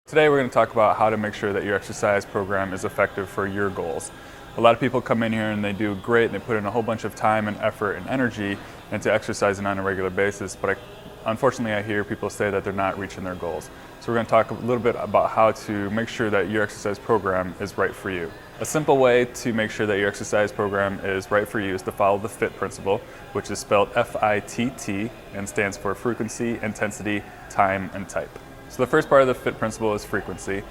Today we're going to talk about how to make sure that your exercise program is effective for your goals. A lot of people come in here and they do great, and they put in a whole bunch of time and effort and energy into exercising on a regular basis, but unfortunately I hear people say that they're not reaching their goals. So we're going to talk a little bit about how to make sure that your exercise program is right for you. A simple way to make sure that your exercise program is right for you is to follow the Fitt principle, which is spelled F-I-T-T and stands for frequency, intensity, time, and type. So the first part of the Fitt principle is frequency.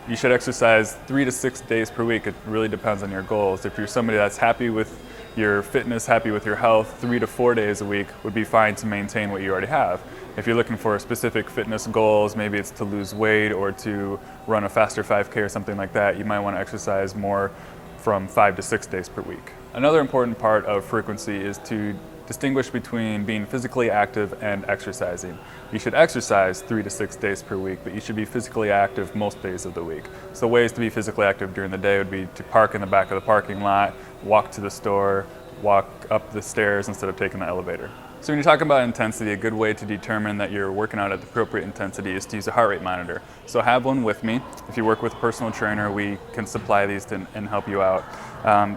You should exercise 3 to 6 days per week. It really depends on your goals. If you're somebody that's happy with your fitness, happy with your health, 3 to 4 days a week would be fine to maintain what you already have. If you're looking for specific fitness goals, maybe it's to lose weight or to run a faster 5K or something like that, you might want to exercise more from 5 to 6 days per week. Another important part of frequency is to distinguish between being physically active and exercising. You should exercise 3 to 6 days per week, but you should be physically active most days of the week. So ways to be physically active during the day would be to park in the back of the parking lot, walk to the store, walk up the stairs instead of taking the elevator. So when you're talking about intensity, a good way to determine that you're working out at the appropriate intensity is to use a heart rate monitor. So have one with me. If you work with a personal trainer, we can supply these and help you out.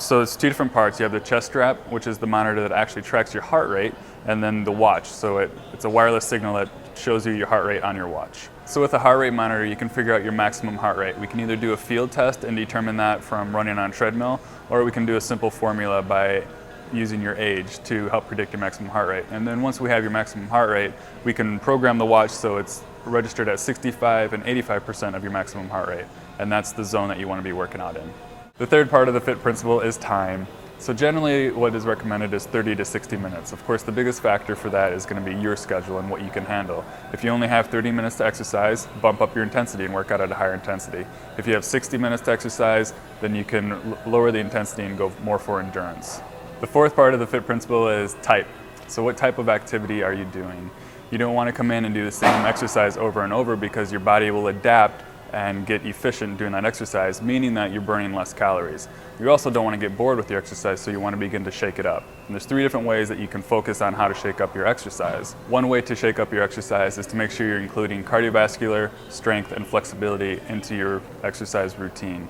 So it's two different parts. You have the chest strap, which is the monitor that actually tracks your heart rate, and then the watch. So it's a wireless signal that shows you your heart rate on your watch. So with a heart rate monitor, you can figure out your maximum heart rate. We can either do a field test and determine that from running on a treadmill, or we can do a simple formula by using your age to help predict your maximum heart rate. And then once we have your maximum heart rate, we can program the watch so it's registered at 65 and 85% of your maximum heart rate. And that's the zone that you want to be working out in. The third part of the Fitt principle is time. So generally what is recommended is 30 to 60 minutes. Of course, the biggest factor for that is going to be your schedule and what you can handle. If you only have 30 minutes to exercise, bump up your intensity and work out at a higher intensity. If you have 60 minutes to exercise, then you can lower the intensity and go more for endurance. The fourth part of the Fitt principle is type. So what type of activity are you doing? You don't want to come in and do the same exercise over and over because your body will adapt and get efficient doing that exercise, meaning that you're burning less calories. You also don't want to get bored with your exercise, so you want to begin to shake it up. And there's 3 different ways that you can focus on how to shake up your exercise. One way to shake up your exercise is to make sure you're including cardiovascular, strength, and flexibility into your exercise routine.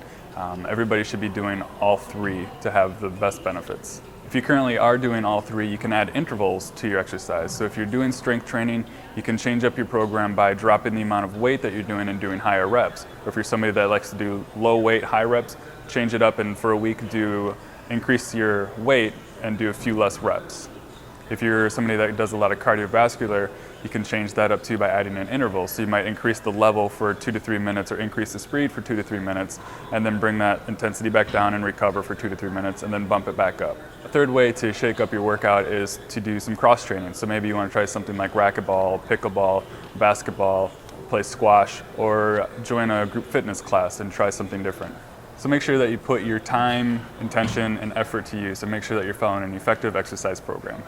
Everybody should be doing all 3 to have the best benefits. If you currently are doing all 3, you can add intervals to your exercise. So if you're doing strength training, you can change up your program by dropping the amount of weight that you're doing and doing higher reps. Or if you're somebody that likes to do low weight, high reps, change it up and for a week increase your weight and do a few less reps. If you're somebody that does a lot of cardiovascular, you can change that up too by adding an interval. So you might increase the level for 2 to 3 minutes or increase the speed for 2 to 3 minutes and then bring that intensity back down and recover for 2 to 3 minutes and then bump it back up. A third way to shake up your workout is to do some cross training. So maybe you want to try something like racquetball, pickleball, basketball, play squash, or join a group fitness class and try something different. So make sure that you put your time, intention, and effort to use and make sure that you're following an effective exercise program.